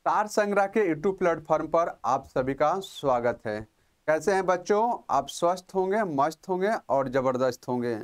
तार संग्रह के यूट्यूब प्लेटफॉर्म पर आप सभी का स्वागत है। कैसे हैं बच्चों? आप स्वस्थ होंगे, मस्त होंगे और ज़बरदस्त होंगे।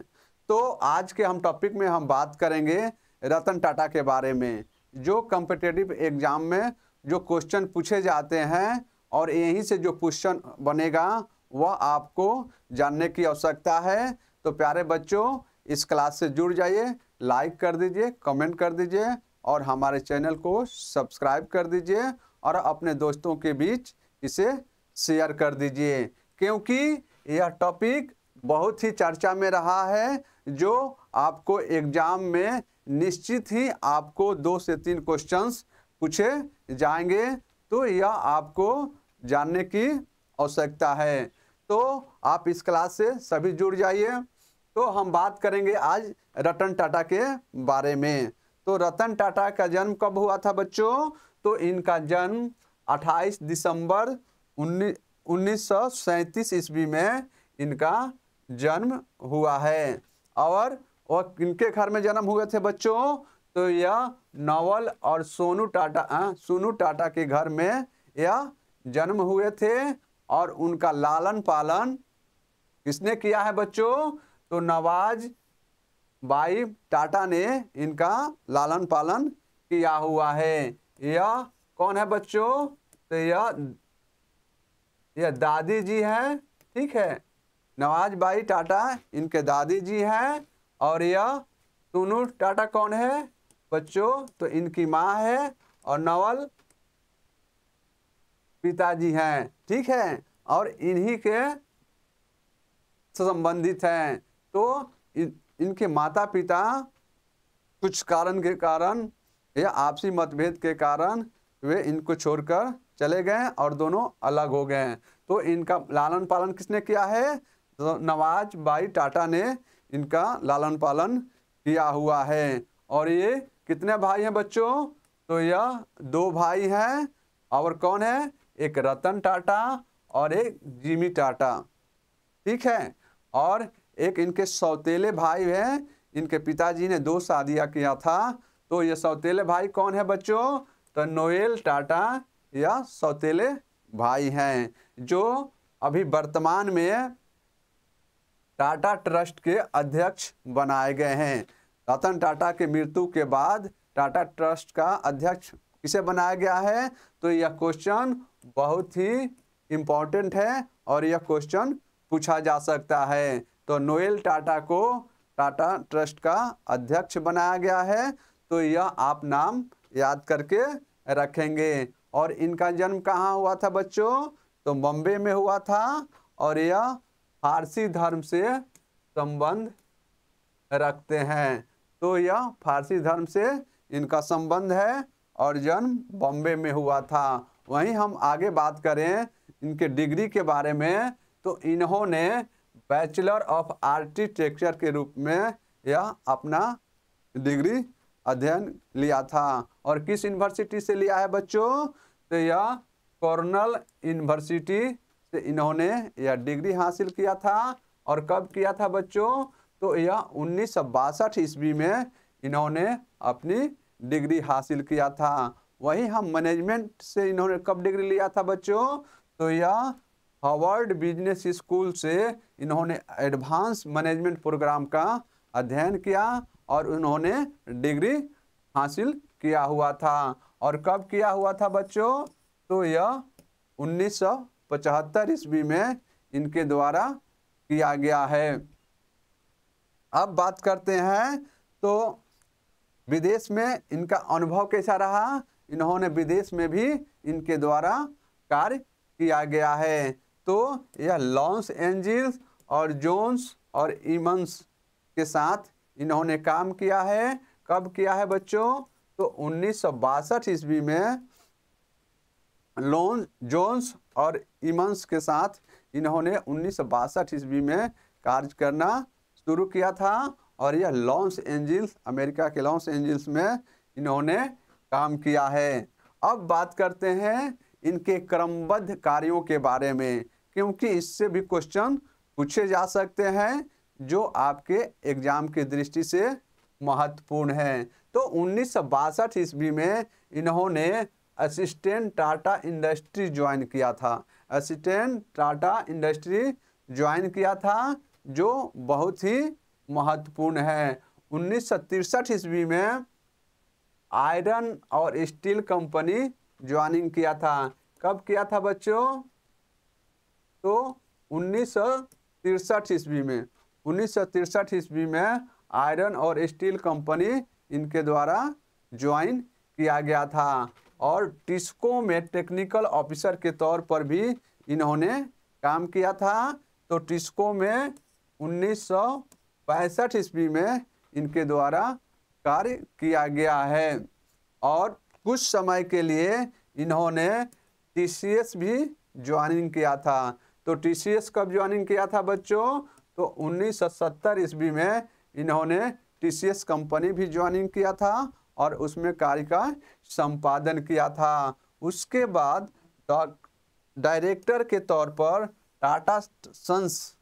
तो आज के टॉपिक में हम बात करेंगे रतन टाटा के बारे में। जो कॉम्पिटिटिव एग्जाम में जो क्वेश्चन पूछे जाते हैं और यहीं से जो क्वेश्चन बनेगा वह आपको जानने की आवश्यकता है। तो प्यारे बच्चों, इस क्लास से जुड़ जाइए, लाइक कर दीजिए, कमेंट कर दीजिए और हमारे चैनल को सब्सक्राइब कर दीजिए और अपने दोस्तों के बीच इसे शेयर कर दीजिए, क्योंकि यह टॉपिक बहुत ही चर्चा में रहा है। जो आपको एग्जाम में निश्चित ही आपको 2 से 3 क्वेश्चंस पूछे जाएंगे, तो यह आपको जानने की आवश्यकता है। तो आप इस क्लास से सभी जुड़ जाइए। तो हम बात करेंगे आज रतन टाटा के बारे में। तो रतन टाटा का जन्म कब हुआ था बच्चों? तो इनका जन्म 28 दिसंबर 1937 ईस्वी में इनका जन्म हुआ है। और वह किनके घर में जन्म हुए थे बच्चों? तो यह नवल और सोनू टाटा के घर में यह जन्म हुए थे। और उनका लालन पालन किसने किया है बच्चों? तो नवाज भाई टाटा ने इनका लालन पालन किया हुआ है। यह कौन है बच्चों? तो यह दादी जी हैं, ठीक है। नवाज भाई टाटा इनके दादी जी हैं। और यह सोनू टाटा कौन है बच्चों? तो इनकी माँ है। और नवल पिताजी हैं, ठीक है। और इन्हीं के संबंधित हैं। तो इनके माता पिता कुछ कारण के कारण या आपसी मतभेद के कारण वे इनको छोड़कर चले गए और दोनों अलग हो गए। तो इनका लालन पालन किसने किया है? तो नवाज भाई टाटा ने इनका लालन पालन किया हुआ है। और ये कितने भाई हैं बच्चों? तो यह 2 भाई हैं। और कौन है? एक रतन टाटा और एक जिमी टाटा, ठीक है। और एक इनके सौतेले भाई हैं। इनके पिताजी ने 2 शादियां किया था। तो ये सौतेले भाई कौन है बच्चों? तो नोएल टाटा या सौतेले भाई हैं, जो अभी वर्तमान में टाटा ट्रस्ट के अध्यक्ष बनाए गए हैं। रतन टाटा के मृत्यु के बाद टाटा ट्रस्ट का अध्यक्ष किसे बनाया गया है? तो यह क्वेश्चन बहुत ही इम्पोर्टेंट है और यह क्वेश्चन पूछा जा सकता है। तो नोएल टाटा को टाटा ट्रस्ट का अध्यक्ष बनाया गया है। तो यह आप नाम याद करके रखेंगे। और इनका जन्म कहाँ हुआ था बच्चों? तो बॉम्बे में हुआ था। और यह फारसी धर्म से संबंध रखते हैं। तो यह फारसी धर्म से इनका संबंध है और जन्म बॉम्बे में हुआ था। वहीं हम आगे बात करें इनके डिग्री के बारे में, तो इन्होंने बैचलर ऑफ आर्किटेक्चर के रूप में यह अपना डिग्री अध्ययन लिया था। और किस यूनिवर्सिटी से लिया है बच्चों? तो यह कॉर्नेल यूनिवर्सिटी से इन्होंने यह डिग्री हासिल किया था। और कब किया था बच्चों? तो यह 1962 ईस्वी में इन्होंने अपनी डिग्री हासिल किया था। वहीं हम मैनेजमेंट से इन्होंने कब डिग्री लिया था बच्चों? तो यह हार्वर्ड बिजनेस स्कूल से इन्होंने एडवांस मैनेजमेंट प्रोग्राम का अध्ययन किया और उन्होंने डिग्री हासिल किया हुआ था। और कब किया हुआ था बच्चों? तो यह 1975 ईस्वी में इनके द्वारा किया गया है। अब बात करते हैं तो विदेश में इनका अनुभव कैसा रहा? इन्होंने विदेश में भी इनके द्वारा कार्य किया गया है। तो यह लॉस एंजिल्स और जोन्स और इमंस के साथ इन्होंने काम किया है। कब किया है बच्चों? तो 1962 ईस्वी में जोन्स और इमंस के साथ इन्होंने 1962 ईस्वी में कार्य करना शुरू किया था। और यह लॉस एंजिल्स, अमेरिका के लॉस एंजिल्स में इन्होंने काम किया है। अब बात करते हैं इनके क्रमबद्ध कार्यों के बारे में, क्योंकि इससे भी क्वेश्चन पूछे जा सकते हैं जो आपके एग्जाम की दृष्टि से महत्वपूर्ण है। तो 1962 ईस्वी में इन्होंने असिस्टेंट टाटा इंडस्ट्री ज्वाइन किया था। असिस्टेंट टाटा इंडस्ट्री ज्वाइन किया था, जो बहुत ही महत्वपूर्ण है। 1963 ईस्वी में आयरन और स्टील कंपनी ज्वाइनिंग किया था। कब किया था बच्चों? तो 1963 ईस्वी में। 1963 ईस्वी में आयरन और स्टील कंपनी इनके द्वारा ज्वाइन किया गया था। और टिस्को में टेक्निकल ऑफिसर के तौर पर भी इन्होंने काम किया था। तो टिस्को में 1965 ईस्वी में इनके द्वारा कार्य किया गया है। और कुछ समय के लिए इन्होंने टीसीएस भी ज्वाइनिंग किया था। तो टीसीएस कब ज्वाइनिंग किया था बच्चों? तो 1970 ईस्वी में इन्होंने टीसीएस कंपनी भी ज्वाइनिंग किया था और उसमें कार्य का संपादन किया था। उसके बाद डायरेक्टर के तौर पर टाटा सन्स,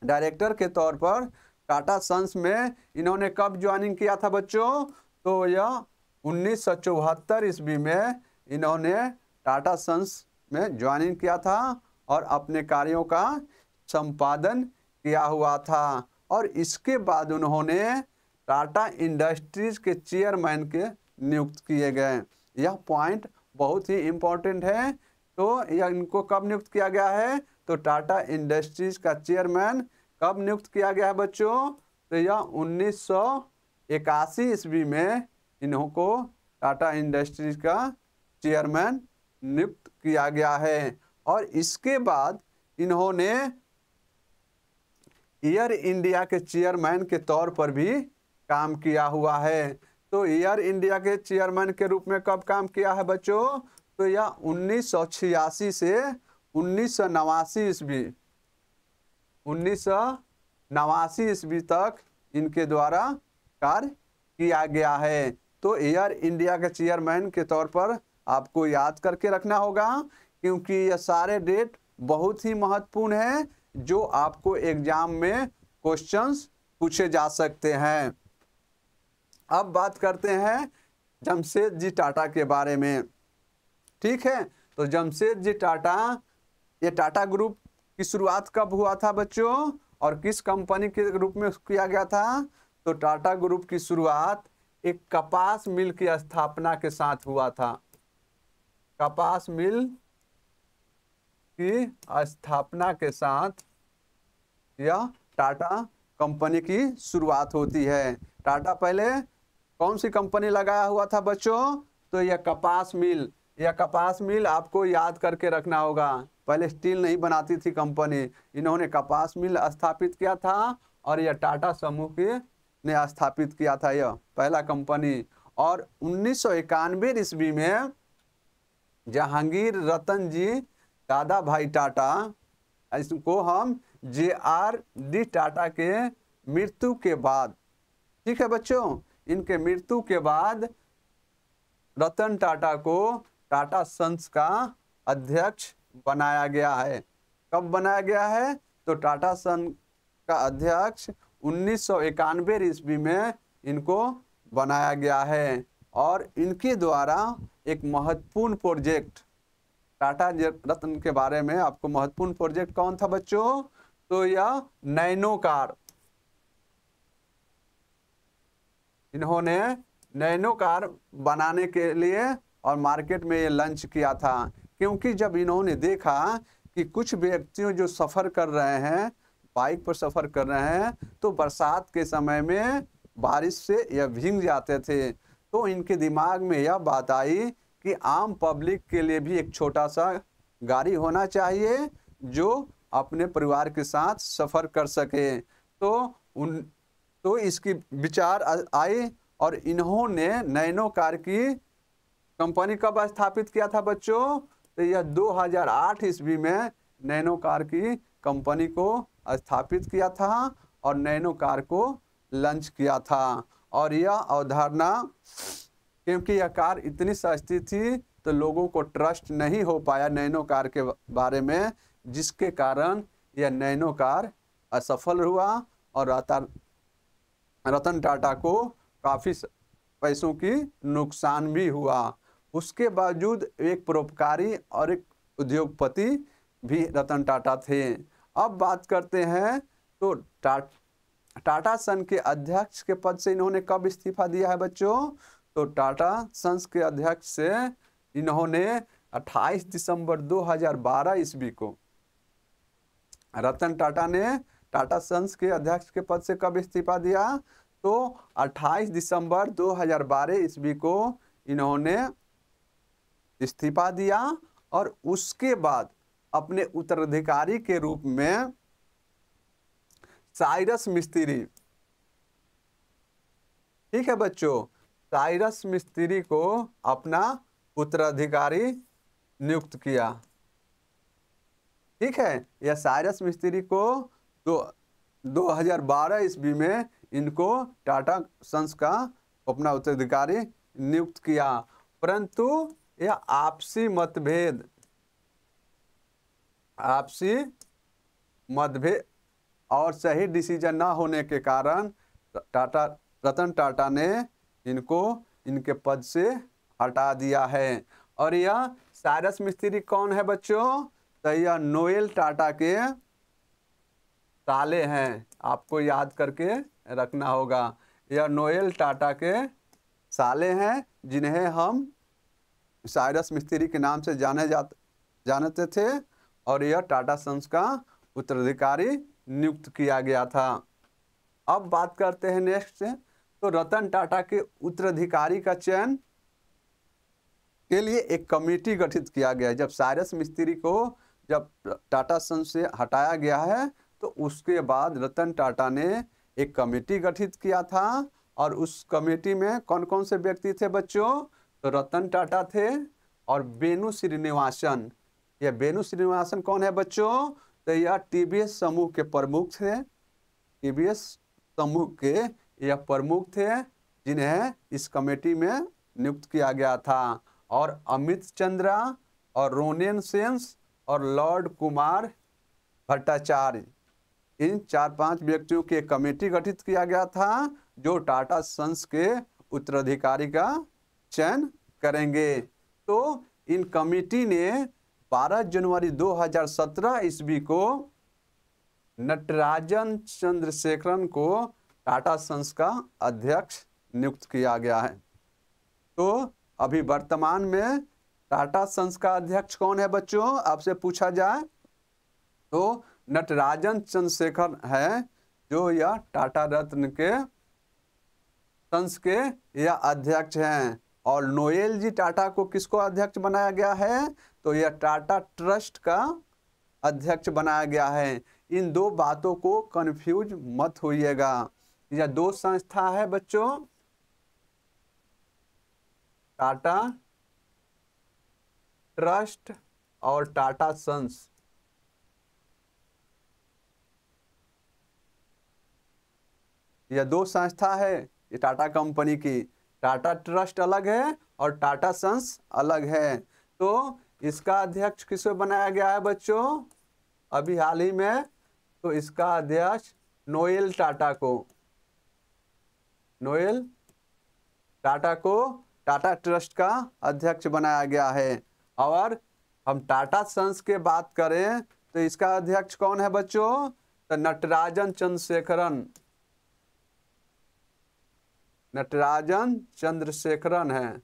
डायरेक्टर के तौर पर टाटा सन्स में इन्होंने कब ज्वाइनिंग किया था बच्चों? तो यह 1974 ईस्वी में इन्होंने टाटा सन्स में ज्वाइनिंग किया था और अपने कार्यों का संपादन किया हुआ था। और इसके बाद उन्होंने टाटा इंडस्ट्रीज के चेयरमैन के नियुक्त किए गए। यह पॉइंट बहुत ही इम्पोर्टेंट है। तो यह इनको कब नियुक्त किया गया है? तो टाटा इंडस्ट्रीज का चेयरमैन कब नियुक्त किया गया है बच्चों? तो यह 1981 ईस्वी में इनको टाटा इंडस्ट्रीज का चेयरमैन नियुक्त किया गया है। और इसके बाद इन्होंने एयर इंडिया के चेयरमैन के तौर पर भी काम किया हुआ है। तो एयर इंडिया के चेयरमैन के रूप में कब काम किया है बच्चों? तो यह 1986 से 1989 ईस्वी, 1989 ईस्वी तक इनके द्वारा कार्य किया गया है। तो एयर इंडिया के चेयरमैन के तौर पर आपको याद करके रखना होगा, क्योंकि ये सारे डेट बहुत ही महत्वपूर्ण हैं, जो आपको एग्जाम में क्वेश्चंस पूछे जा सकते हैं। अब बात करते हैं जमशेदजी टाटा के बारे में। ठीक है, तो जमशेदजी टाटा, ये टाटा ग्रुप की शुरुआत कब हुआ था बच्चों और किस कंपनी के रूप में किया गया था? तो टाटा ग्रुप की शुरुआत एक कपास मिल की स्थापना के साथ हुआ था। कपास मिल की स्थापना के साथ यह टाटा कंपनी की शुरुआत होती है। टाटा पहले कौन सी कंपनी लगाया हुआ था बच्चों? तो यह कपास मिल। यह कपास मिल आपको याद करके रखना होगा। पहले स्टील नहीं बनाती थी कंपनी, इन्होंने कपास मिल स्थापित किया था और यह टाटा समूह के ने स्थापित किया था, यह पहला कंपनी। और 1991 ईस्वी में जहांगीर रतन जी दादा भाई टाटा, इसको हम JRD टाटा के मृत्यु के बाद, ठीक है बच्चों, इनके मृत्यु के बाद रतन टाटा को टाटा सन्स का अध्यक्ष बनाया गया है। कब बनाया गया है? तो टाटा सन का अध्यक्ष 1991 ईस्वी में इनको बनाया गया है। और इनके द्वारा एक महत्वपूर्ण प्रोजेक्ट, टाटा रत्न के बारे में आपको महत्वपूर्ण प्रोजेक्ट कौन था बच्चों? तो यह नैनो कार, इन्होंने नैनो कार बनाने के लिए और मार्केट में ये लॉन्च किया था। क्योंकि जब इन्होंने देखा कि कुछ व्यक्तियों जो सफ़र कर रहे हैं, बाइक पर सफ़र कर रहे हैं, तो बरसात के समय में बारिश से यह भीग जाते थे, तो इनके दिमाग में यह बात आई कि आम पब्लिक के लिए भी एक छोटा सा गाड़ी होना चाहिए जो अपने परिवार के साथ सफ़र कर सके। तो इसकी विचार आई और इन्होंने नैनो कार की कंपनी कब स्थापित किया था बच्चों? तो यह 2008 ईस्वी में नैनो कार की कंपनी को स्थापित किया था और नैनो कार को लॉन्च किया था। और यह अवधारणा, क्योंकि यह कार इतनी सस्ती थी तो लोगों को ट्रस्ट नहीं हो पाया नैनो कार के बारे में, जिसके कारण यह नैनो कार असफल हुआ और रतन टाटा को काफ़ी पैसों की नुकसान भी हुआ। उसके बावजूद एक परोपकारी और एक उद्योगपति भी रतन टाटा थे। अब बात करते हैं तो टाटा सन के अध्यक्ष के पद से इन्होंने कब इस्तीफा दिया है बच्चों? तो टाटा सन्स के अध्यक्ष से इन्होंने 28 दिसंबर 2012 ईस्वी को, रतन टाटा ने टाटा सन्स के अध्यक्ष के पद से कब इस्तीफा दिया? तो 28 दिसंबर 2012 ईस्वी को इन्होंने इस्तीफा दिया और उसके बाद अपने उत्तराधिकारी के रूप में साइरस मिस्त्री, ठीक है बच्चों, साइरस मिस्त्री को अपना उत्तराधिकारी नियुक्त किया। ठीक है, यह साइरस मिस्त्री को 2012 ईस्वी में इनको टाटा सन्स का अपना उत्तराधिकारी नियुक्त किया, परंतु यह आपसी मतभेद और सही डिसीजन ना होने के कारण रतन टाटा ने इनको इनके पद से हटा दिया है। और यह साइरस मिस्त्री कौन है बच्चों? तो यह नोएल टाटा के साले हैं, आपको याद करके रखना होगा। यह नोएल टाटा के साले हैं जिन्हें हम साइरस मिस्त्री के नाम से जानते थे, और यह टाटा सन्स का उत्तराधिकारी नियुक्त किया गया था। अब बात करते हैं नेक्स्ट से, तो रतन टाटा के उत्तराधिकारी का चयन के लिए एक कमेटी गठित किया गया है। जब साइरस मिस्त्री को जब टाटा सन्स से हटाया गया है तो उसके बाद रतन टाटा ने एक कमेटी गठित किया था, और उस कमेटी में कौन कौन से व्यक्ति थे बच्चों? तो रतन टाटा थे और वेणु श्रीनिवासन। यह वेणु श्रीनिवासन कौन है बच्चों? तो यह टीवीएस समूह के प्रमुख थे, टीवीएस समूह के यह प्रमुख थे जिन्हें इस कमेटी में नियुक्त किया गया था। और अमित चंद्रा और रोनेन सेन्स और लॉर्ड कुमार भट्टाचार्य, इन 4-5 व्यक्तियों की एक कमेटी गठित किया गया था जो टाटा सन्स के उत्तराधिकारी का चयन करेंगे। तो इन कमेटी ने 12 जनवरी 2017 ईस्वी को नटराजन चंद्रशेखरन को टाटा सन्स का अध्यक्ष नियुक्त किया गया है। तो अभी वर्तमान में टाटा सन्स का अध्यक्ष कौन है बच्चों? आपसे पूछा जाए तो नटराजन चंद्रशेखर है, जो यह टाटा रत्न के सन्स के यह अध्यक्ष हैं। और नोएल जी टाटा को किसको अध्यक्ष बनाया गया है? तो यह टाटा ट्रस्ट का अध्यक्ष बनाया गया है। इन दो बातों को कंफ्यूज मत होइएगा। यह दो संस्था है बच्चों, टाटा ट्रस्ट और टाटा सन्स। यह दो संस्था है, ये टाटा कंपनी की। टाटा ट्रस्ट अलग है और टाटा सन्स अलग है। तो इसका अध्यक्ष किसको बनाया गया है बच्चों? अभी हाल ही में तो इसका अध्यक्ष नोएल टाटा को, नोएल टाटा को टाटा ट्रस्ट का अध्यक्ष बनाया गया है। और हम टाटा सन्स के बात करें तो इसका अध्यक्ष कौन है बच्चों? तो नटराजन चंद्रशेखरन, नटराजन चंद्रशेखरन है।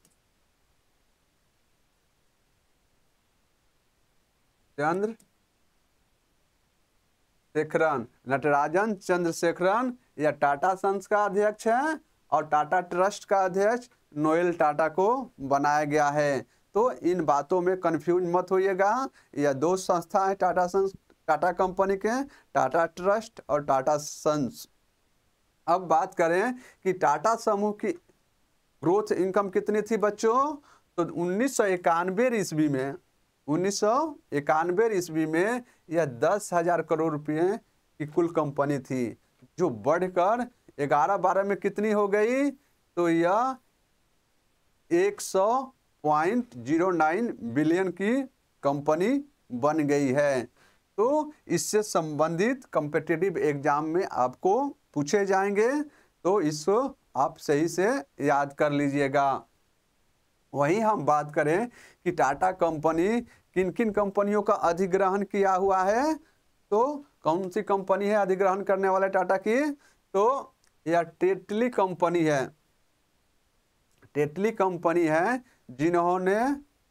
नटराजन चंद्रशेखरन यह टाटा सन्स का अध्यक्ष है और टाटा ट्रस्ट का अध्यक्ष नोएल टाटा को बनाया गया है। तो इन बातों में कंफ्यूज मत होइएगा। यह दो संस्था है टाटा सन्स, टाटा कंपनी के, टाटा ट्रस्ट और टाटा सन्स। अब बात करें कि टाटा समूह की ग्रोथ इनकम कितनी थी बच्चों? तो 1991 ईस्वी में, 1991 ईस्वी में यह 10,000 करोड़ रुपए की कुल कंपनी थी, जो बढ़कर 11-12 में कितनी हो गई? तो यह 100.09 बिलियन की कंपनी बन गई है। तो इससे संबंधित कॉम्पिटिटिव एग्जाम में आपको पूछे जाएंगे, तो इसको आप सही से याद कर लीजिएगा। वहीं हम बात करें कि टाटा कंपनी किन किन कंपनियों का अधिग्रहण किया हुआ है, तो कौन सी कंपनी है अधिग्रहण करने वाले टाटा की, तो यह टेटली कंपनी है। टेटली कंपनी है जिन्होंने,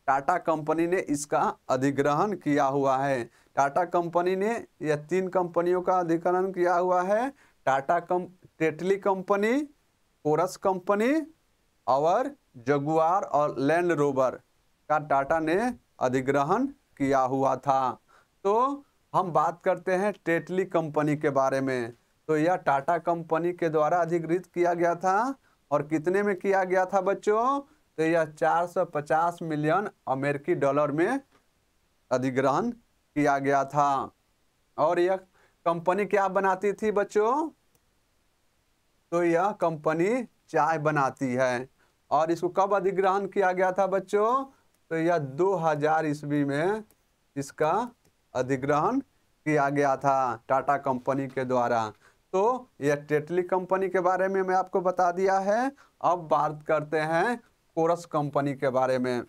टाटा कंपनी ने इसका अधिग्रहण किया हुआ है। टाटा कंपनी ने यह 3 कंपनियों का अधिग्रहण किया हुआ है। टेटली कंपनी, कोरस कंपनी और जगुआर और लैंड रोवर का टाटा ने अधिग्रहण किया हुआ था। तो हम बात करते हैं टेटली कंपनी के बारे में। तो यह टाटा कंपनी के द्वारा अधिग्रहित किया गया था और कितने में किया गया था बच्चों, तो यह 450 मिलियन अमेरिकी डॉलर में अधिग्रहण किया गया था। और यह कंपनी क्या बनाती थी बच्चों, तो यह कंपनी चाय बनाती है। और इसको कब अधिग्रहण किया गया था बच्चों, तो यह 2000 ईस्वी में इसका अधिग्रहण किया गया था टाटा कंपनी के द्वारा। तो यह टेटली कंपनी के बारे में मैं आपको बता दिया है। अब बात करते हैं कोरस कंपनी के बारे में।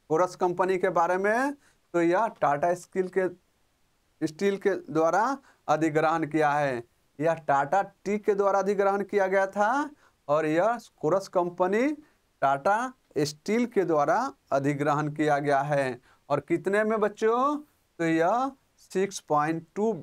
कोरस कंपनी के बारे में, तो यह टाटा स्टील के द्वारा अधिग्रहण किया है। यह टाटा टी के द्वारा अधिग्रहण किया गया था और यह कोरस कंपनी टाटा स्टील के द्वारा अधिग्रहण किया गया है। और कितने में बच्चों, तो यह 6.2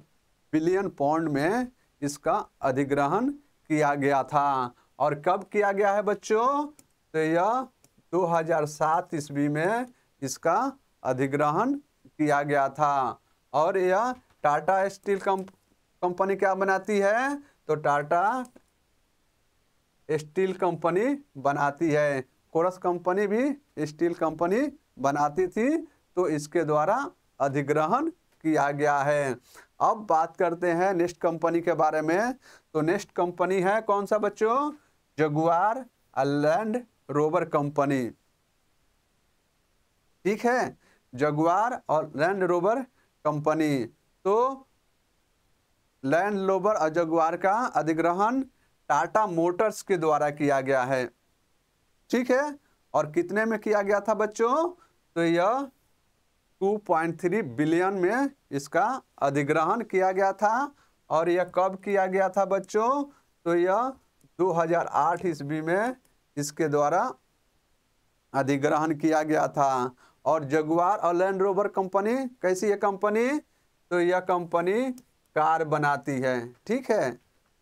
बिलियन पाउंड में इसका अधिग्रहण किया गया था। और कब किया गया है बच्चों, तो यह 2007 ईस्वी में इसका अधिग्रहण किया गया था। और यह टाटा स्टील कंपनी क्या बनाती है, तो टाटा स्टील कंपनी बनाती है। कोरस कंपनी भी स्टील कंपनी बनाती थी, तो इसके द्वारा अधिग्रहण किया गया है। अब बात करते हैं नेक्स्ट कंपनी के बारे में। तो नेक्स्ट कंपनी है कौन सा बच्चों, जगुआर लैंड रोवर कंपनी। ठीक है, जगुआर और लैंड रोवर कंपनी। तो लैंड रोवर और जगुआर का अधिग्रहण टाटा मोटर्स के द्वारा किया गया है। ठीक है, और कितने में किया गया था बच्चों, तो यह 2.3 बिलियन में इसका अधिग्रहण किया गया था। और यह कब किया गया था बच्चों, तो यह 2008 ईस्वी में इसके द्वारा अधिग्रहण किया गया था। और जगुआर और लैंड रोवर कंपनी कैसी है कंपनी, तो यह कंपनी कार बनाती है। ठीक है,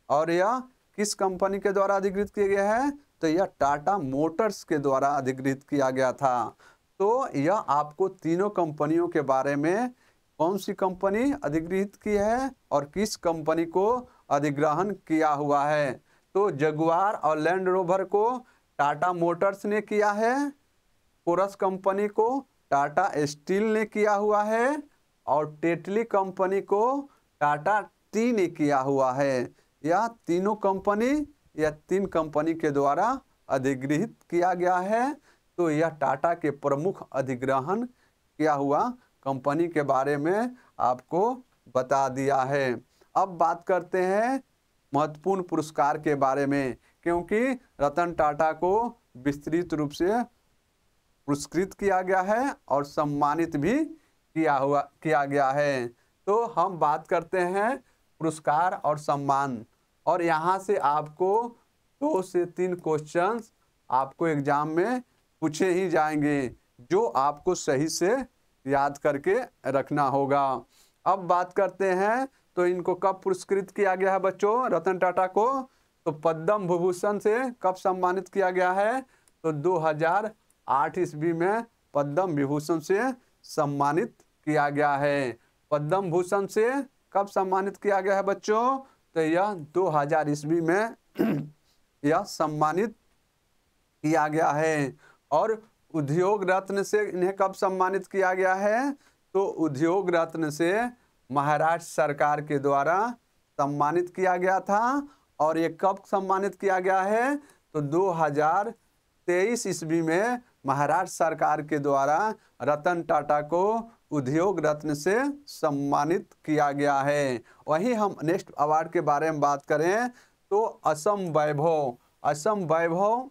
और यह किस कंपनी के द्वारा अधिग्रहित किया गया है, तो यह टाटा मोटर्स के द्वारा अधिग्रहित किया गया था। तो यह आपको तीनों कंपनियों के बारे में, कौन सी कंपनी अधिग्रहित की है और किस कंपनी को अधिग्रहण किया हुआ है। तो जगुआर और लैंड रोवर को टाटा मोटर्स ने किया है, कोरस कंपनी को टाटा स्टील ने किया हुआ है और टेटली कंपनी को टाटा टी ने किया हुआ है। यह तीनों कंपनी, यह 3 कंपनी के द्वारा अधिग्रहित किया गया है। तो यह टाटा के प्रमुख अधिग्रहण किया हुआ कंपनी के बारे में आपको बता दिया है। अब बात करते हैं महत्वपूर्ण पुरस्कार के बारे में, क्योंकि रतन टाटा को विस्तृत रूप से पुरस्कृत किया गया है और सम्मानित भी किया गया है। तो हम बात करते हैं पुरस्कार और सम्मान, और यहाँ से आपको 2 से 3 क्वेश्चंस आपको एग्जाम में पूछे ही जाएंगे, जो आपको सही से याद करके रखना होगा। अब बात करते हैं, तो इनको कब पुरस्कृत किया गया है बच्चों, रतन टाटा को, तो पद्म विभूषण से कब सम्मानित किया गया है, तो 2008 ईस्वी में पद्म विभूषण से सम्मानित किया गया है। पद्म भूषण से कब सम्मानित किया गया है बच्चों, तो यह 2000 ईस्वी में यह सम्मानित किया गया है। और उद्योग रत्न से इन्हें कब सम्मानित किया गया है, तो उद्योग रत्न से महाराष्ट्र सरकार के द्वारा सम्मानित किया गया था। और ये कब सम्मानित किया गया है, तो 2023 ईस्वी में महाराष्ट्र सरकार के द्वारा रतन टाटा को उद्योग रत्न से सम्मानित किया गया है। वहीं हम नेक्स्ट अवार्ड के बारे में बात करें, तो असम वैभव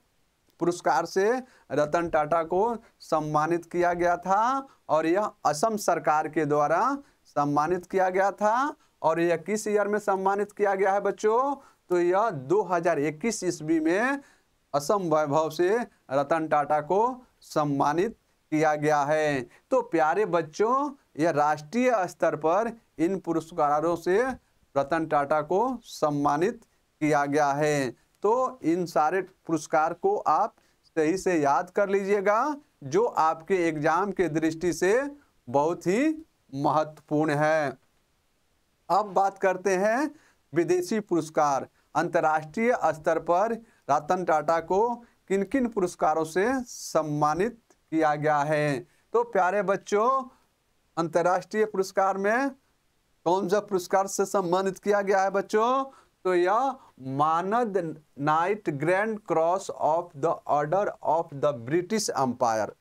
पुरस्कार से रतन टाटा को सम्मानित किया गया था और यह असम सरकार के द्वारा सम्मानित किया गया था। और यह किस ईयर में सम्मानित किया गया है बच्चों? तो यह 2021 ईस्वी में असम वैभव से रतन टाटा को सम्मानित किया गया है। तो प्यारे बच्चों, यह राष्ट्रीय स्तर पर इन पुरस्कारों से रतन टाटा को सम्मानित किया गया है। तो इन सारे पुरस्कार को आप सही से याद कर लीजिएगा, जो आपके एग्जाम के दृष्टि से बहुत ही महत्वपूर्ण है। अब बात करते हैं विदेशी पुरस्कार। अंतर्राष्ट्रीय स्तर पर रतन टाटा को किन किन पुरस्कारों से सम्मानित किया गया है? तो प्यारे बच्चों, अंतर्राष्ट्रीय पुरस्कार में कौन सा पुरस्कार से सम्मानित किया गया है बच्चों? तो यह मानद knight grand cross of the order of the British Empire.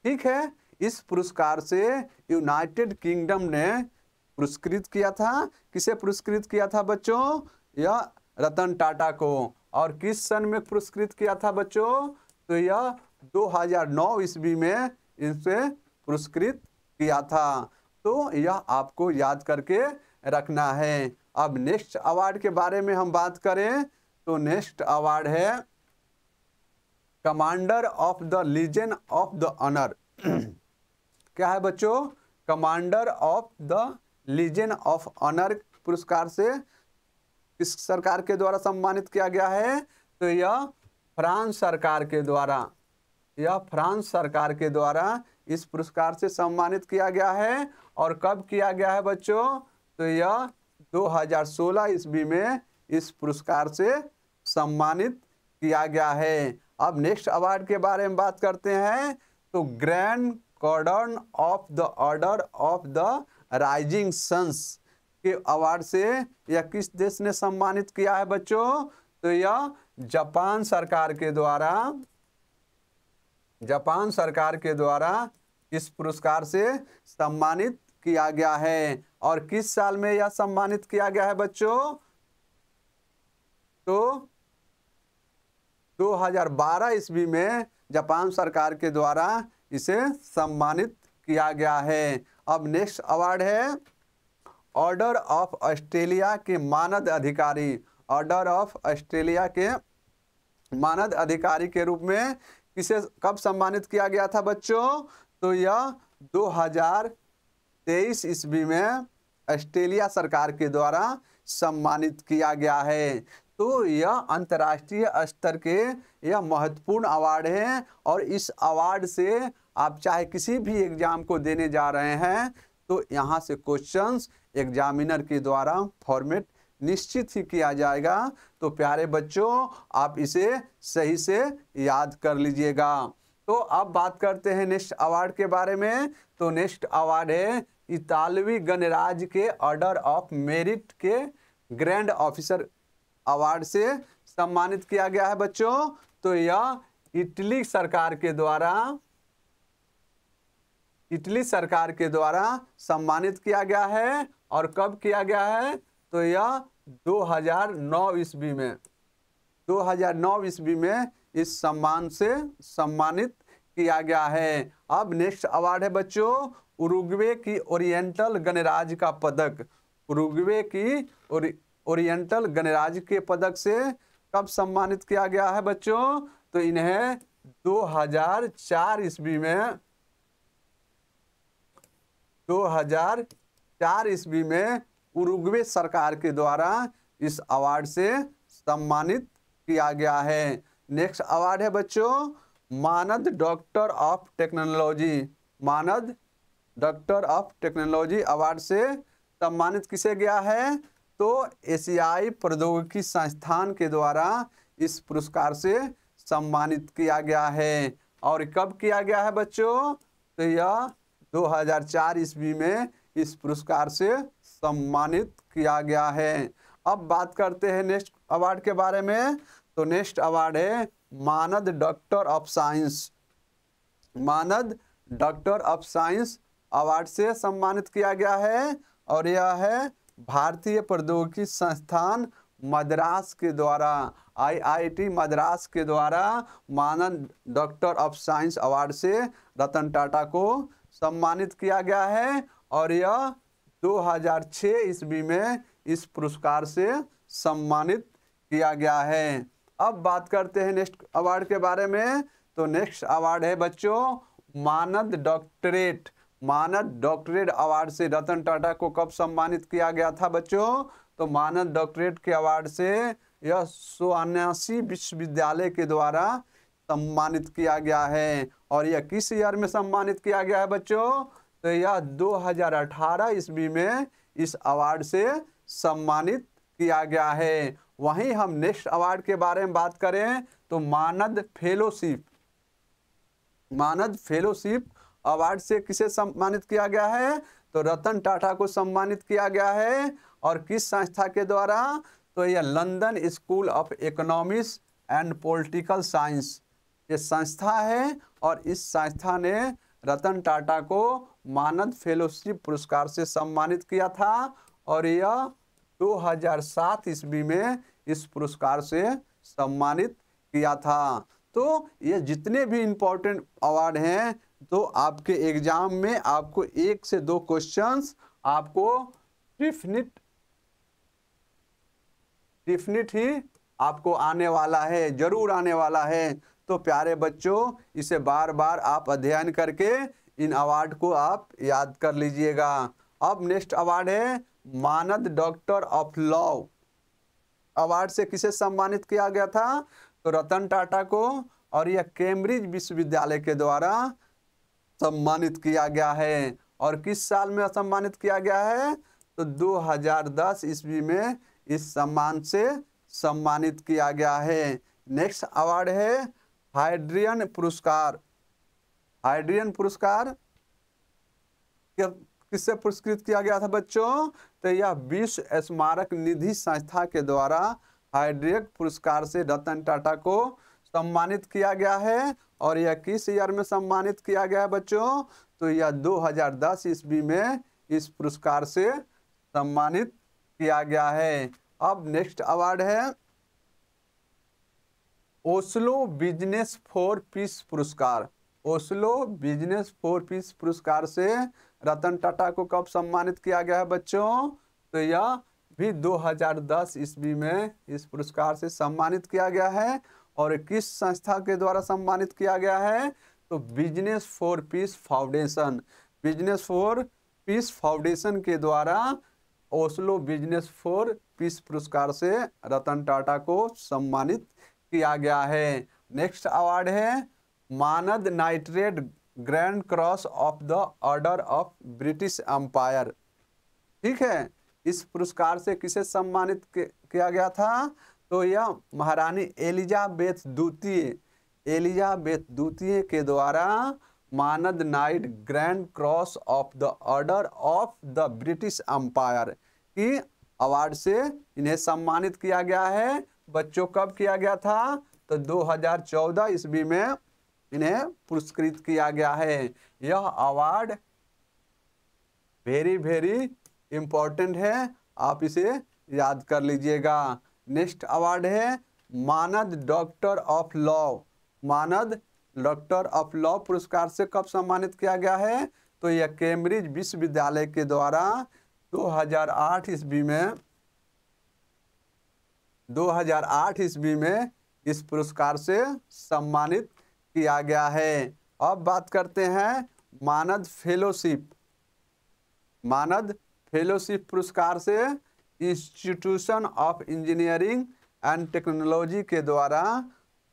ठीक है, इस पुरस्कार से यूनाइटेड किंगडम ने पुरस्कृत किया था। किसे पुरस्कृत किया था बच्चों? यह रतन टाटा को। और किस सन में पुरस्कृत किया था बच्चों? तो यह 2009 ईस्वी में इनसे पुरस्कृत किया था। तो यह आपको याद करके रखना है। अब नेक्स्ट अवार्ड के बारे में हम बात करें तो नेक्स्ट अवार्ड है commander of the legion of the honour. क्या है बच्चों? Commander of the legion of honour पुरस्कार से किस सरकार के द्वारा सम्मानित किया गया है? तो यह फ्रांस सरकार के द्वारा, यह फ्रांस सरकार के द्वारा इस पुरस्कार से सम्मानित किया गया है। और कब किया गया है बच्चों? तो यह 2016 ईस्वी में इस पुरस्कार से सम्मानित किया गया है। अब नेक्स्ट अवार्ड के बारे में बात करते हैं तो grand cordon of the order of the rising suns के अवार्ड से यह किस देश ने सम्मानित किया है बच्चों? तो यह जापान सरकार के द्वारा, जापान सरकार के द्वारा इस पुरस्कार से सम्मानित किया गया है। और किस साल में यह सम्मानित किया गया है बच्चों? तो 2012 ईस्वी में जापान सरकार के द्वारा इसे सम्मानित किया गया है। अब नेक्स्ट अवार्ड है ऑर्डर ऑफ ऑस्ट्रेलिया के मानद अधिकारी। ऑर्डर ऑफ ऑस्ट्रेलिया के मानद अधिकारी के रूप में किसे कब सम्मानित किया गया था बच्चों? तो यह 2023 ईस्वी में ऑस्ट्रेलिया सरकार के द्वारा सम्मानित किया गया है। तो यह अंतर्राष्ट्रीय स्तर के यह महत्वपूर्ण अवार्ड है। और इस अवार्ड से आप चाहे किसी भी एग्जाम को देने जा रहे हैं तो यहाँ से क्वेश्चंस एग्जामिनर के द्वारा फॉर्मेट निश्चित ही किया जाएगा। तो प्यारे बच्चों, आप इसे सही से याद कर लीजिएगा। तो अब बात करते हैं नेक्स्ट अवार्ड के बारे में। तो नेक्स्ट अवार्ड है इतालवी गणराज्य के ऑर्डर ऑफ मेरिट के ग्रैंड ऑफिसर अवार्ड से सम्मानित किया गया है बच्चों। तो यह इटली सरकार के द्वारा सम्मानित किया गया है। और कब किया गया है? तो यह 2009 ईस्वी में, 2009 ईस्वी में इस सम्मान से सम्मानित किया गया है। अब नेक्स्ट अवार्ड है बच्चों उरुग्वे की ओरिएंटल गणराज्य का पदक। उरुग्वे की ओरिएंटल गणराज्य के पदक से कब सम्मानित किया गया है बच्चों? तो इन्हें 2004 ईस्वी में, 2004 ईस्वी में उरुग्वे सरकार के द्वारा इस अवार्ड से सम्मानित किया गया है। नेक्स्ट अवार्ड है बच्चों मानद डॉक्टर ऑफ टेक्नोलॉजी। मानद डॉक्टर ऑफ टेक्नोलॉजी अवार्ड से सम्मानित किसे गया है? तो एशियाई प्रौद्योगिकी संस्थान के द्वारा इस पुरस्कार से सम्मानित किया गया है। और कब किया गया है बच्चों? तो यह 2004 ईस्वी में इस पुरस्कार से सम्मानित किया गया है। अब बात करते हैं नेक्स्ट अवार्ड के बारे में। तो नेक्स्ट अवार्ड है मानद डॉक्टर ऑफ साइंस। मानद डॉक्टर ऑफ साइंस अवार्ड से सम्मानित किया गया है। और यह है भारतीय प्रौद्योगिकी संस्थान मद्रास के द्वारा, IIT मद्रास के द्वारा मानद डॉक्टर ऑफ साइंस अवार्ड से रतन टाटा को सम्मानित किया गया है और यह 2006 ईस्वी में इस पुरस्कार से सम्मानित किया गया है। अब बात करते हैं नेक्स्ट अवार्ड के बारे में। तो नेक्स्ट अवार्ड है बच्चों मानद डॉक्टरेट। मानद डॉक्टरेट अवार्ड से रतन टाटा को कब सम्मानित किया गया था बच्चों? तो मानद डॉक्टरेट के अवार्ड से यह सोनासी विश्वविद्यालय के द्वारा सम्मानित किया गया है। और यह किस ईयर में सम्मानित किया गया है बच्चों? तो यह 2018 ईस्वी में इस अवार्ड से सम्मानित किया गया है। वहीं हम नेक्स्ट अवार्ड के बारे में बात करें तो मानद फेलोशिप। मानद फेलोशिप अवार्ड से किसे सम्मानित किया गया है? तो रतन टाटा को सम्मानित किया गया है। और किस संस्था के द्वारा? तो यह London school of economics and political science ये संस्था है और इस संस्था ने रतन टाटा को मानद फेलोशिप पुरस्कार से सम्मानित किया था और यह 2007 ईस्वी में इस पुरस्कार से सम्मानित किया था। तो ये जितने भी इम्पोर्टेंट अवार्ड हैं तो आपके एग्जाम में आपको 1 से 2 क्वेश्चंस आपको डेफिनेट ही आपको आने वाला है, जरूर आने वाला है। तो प्यारे बच्चों इसे बार बार आप अध्ययन करके इन अवार्ड को आप याद कर लीजिएगा। अब नेक्स्ट अवार्ड है मानद डॉक्टर ऑफ लॉ। अवार्ड से किसे सम्मानित किया गया था? तो रतन टाटा को और यह कैम्ब्रिज विश्वविद्यालय के द्वारा सम्मानित किया गया है। और किस साल में सम्मानित किया गया है? तो 2010 ईस्वी में इस सम्मान से सम्मानित किया गया है। नेक्स्ट अवार्ड है हाइड्रियन पुरस्कार। हाइड्रियन पुरस्कार किससे पुरस्कृत किया गया था बच्चों? तो यह विश्व स्मारक निधि संस्था के द्वारा हाइड्रियन पुरस्कार से रतन टाटा को सम्मानित किया गया है। और यह किस ईयर में सम्मानित किया गया है बच्चों? तो यह 2010 ईस्वी में इस पुरस्कार से सम्मानित किया गया है। अब नेक्स्ट अवार्ड है ओस्लो बिजनेस फॉर पीस पुरस्कार। ओस्लो बिजनेस फॉर पीस पुरस्कार से रतन टाटा को कब सम्मानित किया गया है बच्चों? तो यह भी 2010 ईस्वी में इस पुरस्कार से सम्मानित किया गया है। और किस संस्था के द्वारा सम्मानित किया गया है? तो business for peace foundation. Business for peace foundation के द्वारा ओस्लो बिजनेस फॉर पीस पुरस्कार से रतन टाटा को सम्मानित किया गया है। नेक्स्ट अवार्ड है मानद nitrate grand cross of the order of British Empire. ठीक है, इस पुरस्कार से किसे सम्मानित किया गया था? तो यह महारानी एलिजाबेथ द्वितीय के द्वारा मानद knight grand cross of the order of the British Empire की अवार्ड से इन्हें सम्मानित किया गया है। बच्चों कब किया गया था? तो 2014 ईस्वी में इन्हें पुरस्कृत किया गया है। यह अवार्ड वेरी इम्पोर्टेंट है, आप इसे याद कर लीजिएगा। नेक्स्ट अवार्ड है मानद डॉक्टर ऑफ लॉ। मानद डॉक्टर ऑफ लॉ पुरस्कार से कब सम्मानित किया गया है? तो यह कैम्ब्रिज विश्वविद्यालय के द्वारा 2008 ईस्वी में इस पुरस्कार से सम्मानित किया गया है। अब बात करते हैं मानद फेलोशिप। मानद फेलोशिप पुरस्कार से institution of engineering and technology के द्वारा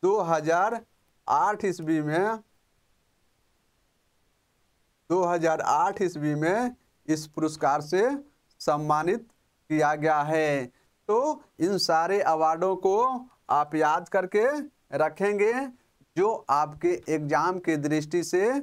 2008 ईस्वी में इस पुरस्कार से सम्मानित किया गया है। तो इन सारे अवार्डों को आप याद करके रखेंगे जो आपके एग्जाम के दृष्टि से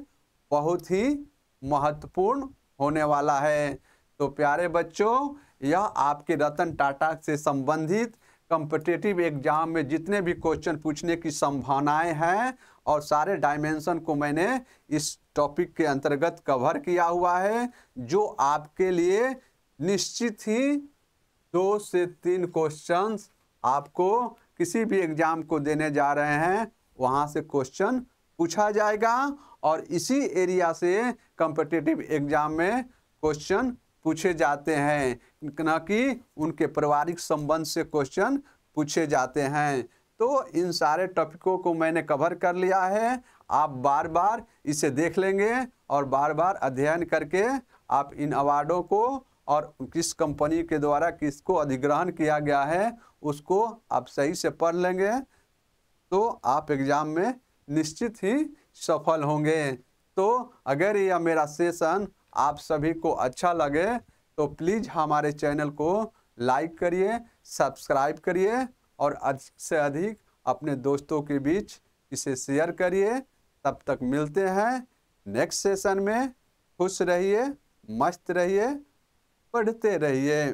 बहुत ही महत्वपूर्ण होने वाला है। तो प्यारे बच्चों यह आपके रतन टाटा से संबंधित कॉम्पिटिटिव एग्जाम में जितने भी क्वेश्चन पूछने की संभावनाएं हैं और सारे डायमेंशन को मैंने इस टॉपिक के अंतर्गत कवर किया हुआ है, जो आपके लिए निश्चित ही 2 से 3 क्वेश्चंस आपको किसी भी एग्ज़ाम को देने जा रहे हैं वहाँ से क्वेश्चन पूछा जाएगा और इसी एरिया से कॉम्पिटिटिव एग्ज़ाम में क्वेश्चन पूछे जाते हैं, न कि उनके पारिवारिक संबंध से क्वेश्चन पूछे जाते हैं। तो इन सारे टॉपिकों को मैंने कवर कर लिया है। आप बार बार इसे देख लेंगे और बार बार अध्ययन करके आप इन अवार्डों को और किस कंपनी के द्वारा किसको अधिग्रहण किया गया है उसको आप सही से पढ़ लेंगे तो आप एग्ज़ाम में निश्चित ही सफल होंगे। तो अगर यह मेरा सेशन आप सभी को अच्छा लगे तो प्लीज़ हमारे चैनल को लाइक करिए, सब्सक्राइब करिए और अधिक से अधिक अपने दोस्तों के बीच इसे शेयर करिए। तब तक मिलते हैं नेक्स्ट सेशन में। खुश रहिए, मस्त रहिए, पढ़ते रहिए।